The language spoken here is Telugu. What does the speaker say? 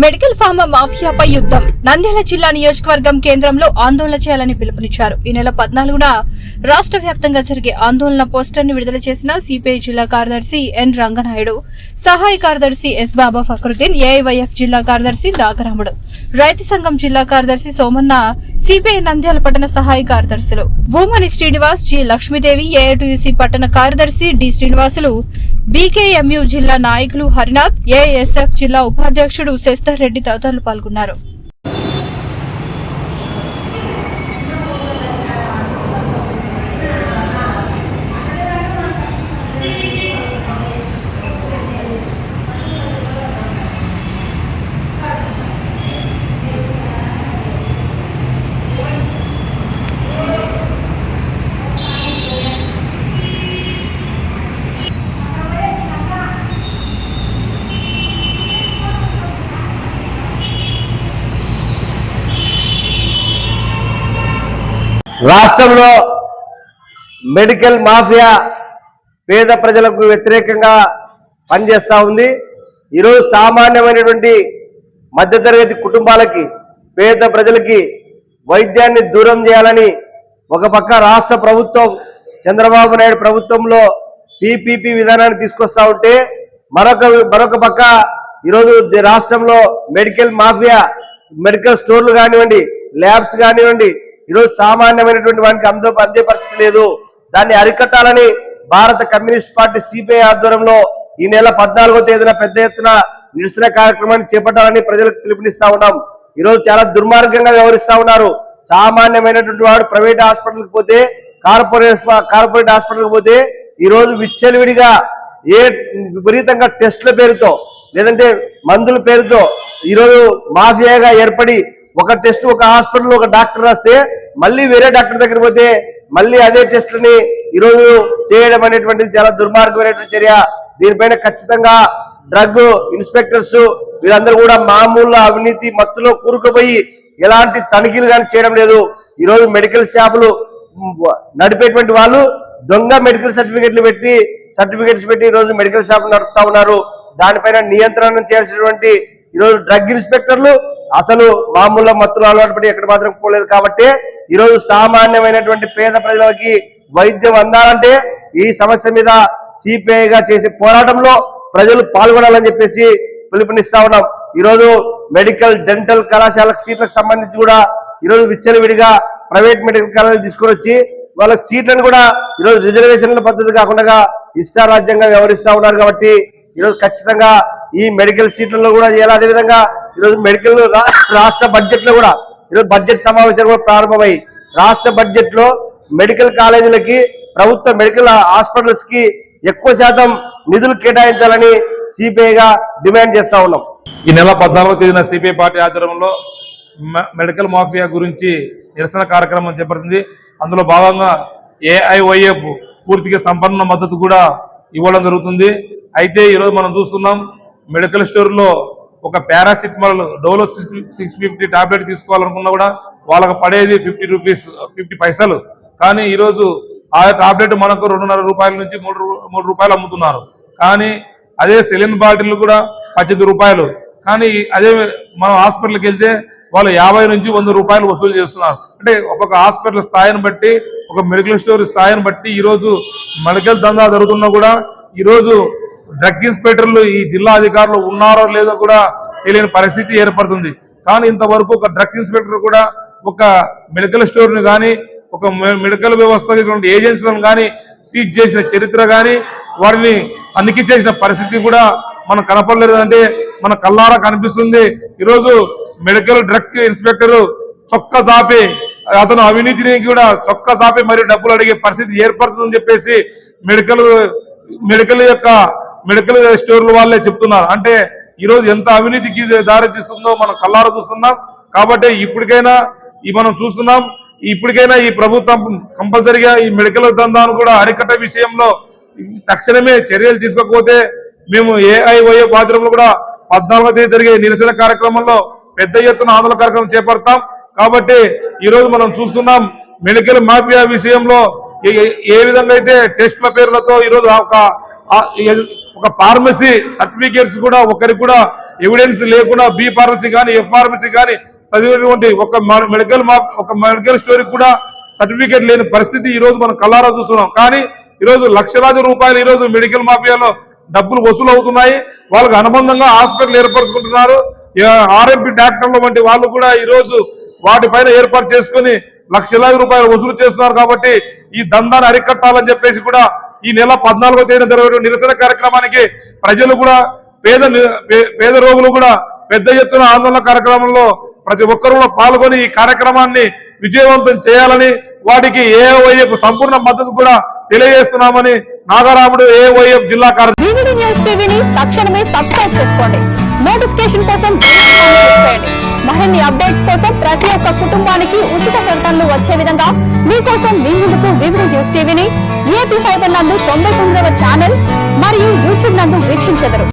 మెడికల్ ఫార్మా మాఫియాపై యుద్ధం. నంద్యాల జిల్లా నియోజకవర్గం కేంద్రంలో ఆందోళన చేయాలని పిలుపునిచ్చారు. ఈ నెల 14న రాష్ట్ర వ్యాప్తంగా జరిగే ఆందోళన పోస్టర్ ని విడుదల చేసిన సిపిఐ జిల్లా కార్యదర్శి ఎన్ రంగనాయుడు, సహాయ కార్యదర్శి ఎస్ బాబా ఫక్రుద్దీన్, ఏఐవైఎఫ్ జిల్లా కార్యదర్శి దాగరాముడు, రైతు సంఘం జిల్లా కార్యదర్శి సోమన్న, సిపిఐ నంద్యాల పట్టణ సహాయ కార్యదర్శులు భూమని శ్రీనివాస్, జి లక్ష్మీదేవి, ఏఐటియుసి పట్టణ కార్యదర్శి డి శ్రీనివాసులు, బీకేఎంయు జిల్లా నాయకులు హరినాథ్, ఏఎస్ఎఫ్ జిల్లా ఉపాధ్యక్షుడు శశిధర్ రెడ్డి తదితరులు పాల్గొన్నారు. రాష్ట్రంలో మెడికల్ మాఫియా పేద ప్రజలకు వ్యతిరేకంగా పనిచేస్తూ ఉంది. ఈరోజు సామాన్యమైనటువంటి మధ్యతరగతి కుటుంబాలకి, పేద ప్రజలకి వైద్యాన్ని దూరం చేయాలని ఒక పక్క రాష్ట్ర ప్రభుత్వం, చంద్రబాబు నాయుడు ప్రభుత్వంలో పీపీపీ విధానాన్ని తీసుకొస్తా ఉంటే, మరొక పక్క ఈరోజు రాష్ట్రంలో మెడికల్ మాఫియా, మెడికల్ స్టోర్లు కానివ్వండి, ల్యాబ్స్ కానివ్వండి, ఈరోజు సామాన్యమైనటువంటి వానికి అందే పరిస్థితి లేదు. దాన్ని అరికట్టాలని భారత కమ్యూనిస్ట్ పార్టీ సిపిఐ ఆధ్వర్యంలో ఈ నెల 14వ తేదీన పెద్ద ఎత్తున నిరసన కార్యక్రమాన్ని చేపట్టాలని ప్రజలకు పిలుపునిస్తా ఉన్నాం. ఈరోజు చాలా దుర్మార్గంగా వ్యవహరిస్తా ఉన్నారు. సామాన్యమైనటువంటి వాడు ప్రైవేట్ హాస్పిటల్కి పోతే, కార్పొరేట్ హాస్పిటల్కి పోతే ఈరోజు విచ్చలవిడిగా విపరీతంగా టెస్టుల పేరుతో, లేదంటే మందుల పేరుతో ఈరోజు మాఫియాగా ఏర్పడి ఒక టెస్ట్ ఒక హాస్పిటల్ ఒక డాక్టర్ రాస్తే మళ్ళీ వేరే డాక్టర్ దగ్గర పోతే మళ్ళీ అదే టెస్టులని ఈరోజు చేయడం అనేటువంటిది చాలా దుర్మార్గమైనటువంటి చర్య. దీనిపైన ఖచ్చితంగా డ్రగ్ ఇన్స్పెక్టర్స్ వీళ్ళందరూ కూడా మామూలు అవినీతి మత్తులో కూరుకుపోయి ఎలాంటి తనిఖీలు కానీ చేయడం లేదు. ఈరోజు మెడికల్ షాపులు నడిపేటువంటి వాళ్ళు దొంగ మెడికల్ సర్టిఫికెట్స్ పెట్టి ఈరోజు మెడికల్ షాపులు నడుపుతా ఉన్నారు. దానిపైన నియంత్రణ చేయాల్సినటువంటి ఈరోజు డ్రగ్ ఇన్స్పెక్టర్లు అసలు మామూలు మత్తులు అలవాటు పడి ఎక్కడ మాత్రం పోలేదు. కాబట్టి ఈరోజు సామాన్యమైనటువంటి పేద ప్రజలకి వైద్యం అందాలంటే ఈ సమస్య మీద సిపిఐగా చేసే పోరాటంలో ప్రజలు పాల్గొనాలని చెప్పేసి పిలుపునిస్తా ఉన్నాం. ఈరోజు మెడికల్ డెంటల్ కళాశాల సీట్లకు సంబంధించి కూడా ఈరోజు విచ్చలవిడిగా ప్రైవేట్ మెడికల్ కళాశాలలు తీసుకొని వచ్చి వాళ్ళ సీట్లను కూడా ఈరోజు రిజర్వేషన్ల పద్ధతి కాకుండా ఇష్టారాజ్యంగా వ్యవహరిస్తా ఉన్నారు. కాబట్టి ఈరోజు ఖచ్చితంగా ఈ మెడికల్ సీట్లలో కూడా చేయాలి. అదేవిధంగా ఈరోజు మెడికల్ రాష్ట్ర బడ్జెట్ లో కూడా ఈరోజు బడ్జెట్ సమావేశాలు కూడా ప్రారంభమై రాష్ట్ర బడ్జెట్ లో మెడికల్ కాలేజీలకి, ప్రభుత్వ మెడికల్ హాస్పిటల్స్ కి ఎక్కువ శాతం నిధులు కేటాయించాలని సిపిఐగా డిమాండ్ చేస్తా ఉన్నాం. ఈ నెల 14వ తేదీన సిపిఐ పార్టీ ఆధ్వర్యంలో మెడికల్ మాఫియా గురించి నిరసన కార్యక్రమం చేపడుతుంది. అందులో భాగంగా ఏఐవైఎఫ్ పూర్తిగా సంపన్న మద్దతు కూడా ఇవ్వడం జరుగుతుంది. అయితే ఈరోజు మనం చూస్తున్నాం, మెడికల్ స్టోర్లో ఒక పారాసిటమాల్ డోలో 650 టాబ్లెట్ తీసుకోవాలనుకున్నా కూడా వాళ్ళకి పడేది 50 పైసలు. కానీ ఈరోజు ఆ టాబ్లెట్ మనకు 2.5 రూపాయల నుంచి 3 రూపాయలు అమ్ముతున్నారు. కానీ అదే సెలిన్ బాటిల్ కూడా 18 రూపాయలు. కానీ అదే మనం హాస్పిటల్కి వెళ్తే వాళ్ళు 50 నుంచి 100 రూపాయలు వసూలు చేస్తున్నారు. అంటే ఒక్కొక్క హాస్పిటల్ స్థాయిని బట్టి, ఒక మెడికల్ స్టోర్ స్థాయిని బట్టి ఈరోజు మెడికల్ దందా జరుగుతున్నా కూడా ఈరోజు డ్రగ్ ఇన్స్పెక్టర్లు ఈ జిల్లా అధికారులు ఉన్నారో లేదో కూడా తెలియని పరిస్థితి ఏర్పడుతుంది. కానీ ఇంతవరకు ఒక డ్రగ్ ఇన్స్పెక్టర్ కూడా ఒక మెడికల్ స్టోర్ని కానీ, ఒక మెడికల్ వ్యవస్థ ఏజెన్సీలను కానీ సీజ్ చేసిన చరిత్ర కానీ, వారిని తనిఖీ చేసిన పరిస్థితి కూడా మనకు కనపడలేదు. అంటే మన కళ్ళారా కనిపిస్తుంది. ఈరోజు మెడికల్ డ్రగ్ ఇన్స్పెక్టర్ చొక్కా చాపి, అతను అవినీతిని కూడా చొక్కా చాపి మరి డబ్బులు అడిగే పరిస్థితి ఏర్పడుతుందని చెప్పేసి మెడికల్ స్టోర్ల వాళ్ళే చెప్తున్నారు. అంటే ఈరోజు ఎంత అవినీతికి దారి తీస్తుందో మనం కళ్ళారా చూస్తున్నాం. కాబట్టి ఇప్పటికైనా మనం చూస్తున్నాం, ఇప్పటికైనా ఈ ప్రభుత్వం కంపల్సరిగా ఈ మెడికల్ దందాను కూడా అరికట్ట విషయంలో తక్షణమే చర్యలు తీసుకోకపోతే మేము ఏఐవైఎఫ్ ఆధ్వర్యంలో కూడా 14వ తేదీ జరిగే నిరసన కార్యక్రమంలో పెద్ద ఎత్తున ఆందోళన కార్యక్రమం చేపడతాం. కాబట్టి ఈరోజు మనం చూస్తున్నాం, మెడికల్ మాఫియా విషయంలో ఏ విధంగా అయితే టెస్టుల పేర్లతో ఈరోజు ఒక ఫార్మసీ సర్టిఫికేట్స్ కూడా ఒకరికి కూడా ఎవిడెన్స్ లేకుండా బి ఫార్మసీ కానీ ఎఫ్ ఫార్మసీ కానీ చదివినటువంటి ఒక మెడికల్ స్టోరీ కూడా సర్టిఫికేట్ లేని పరిస్థితి ఈ రోజు మనం కళ్ళారా చూస్తున్నాం. కానీ ఈరోజు లక్షలాది రూపాయలు ఈరోజు మెడికల్ మాఫియాలో డబ్బులు వసూలు అవుతున్నాయి. వాళ్ళకు అనుబంధంగా హాస్పిటల్ ఏర్పరచుకుంటున్నారు. ఆర్ఎంపీ డాక్టర్ల వంటి వాళ్ళు కూడా ఈ రోజు వాటిపైన ఏర్పాటు చేసుకుని లక్షలాది రూపాయలు వసూలు చేస్తున్నారు. కాబట్టి ఈ దందాన్ని అరికట్టాలని చెప్పేసి కూడా ఈ నెల 14వ తేదీన జరిగే నిరసన కార్యక్రమానికి ప్రజలు కూడా పేద రోగులు కూడా పెద్ద ఎత్తున ఆందోళన కార్యక్రమంలో ప్రతి ఒక్కరు కూడా పాల్గొని ఈ కార్యక్రమాన్ని విజయవంతం చేయాలని వాటికి ఏఓవైఎఫ్ సంపూర్ణ మద్దతు కూడా తెలియజేస్తున్నామని నాగరాముడు ఏఓవైఎఫ్ జిల్లా కార్యదర్శి. వివిడి న్యూస్ టీవీని తక్షణమే సబ్స్క్రైబ్ చేసుకోండి. నోటిఫికేషన్ కోసం బెల్ ఐకాన్ క్లిక్ చేయండి. మరిన్ని అప్డేట్స్ కోసం ప్రతి ఒక్క కుటుంబానికి ఉచిత ప్రకటనలు వచ్చే విధంగా మీకోసం మీ ముందుకు వివిడి న్యూస్ టీవీని ఏపీ ఫైబర్ నందు 99వ ఛానల్ మరియు యూట్యూబ్ నందు వీక్షించెదరు.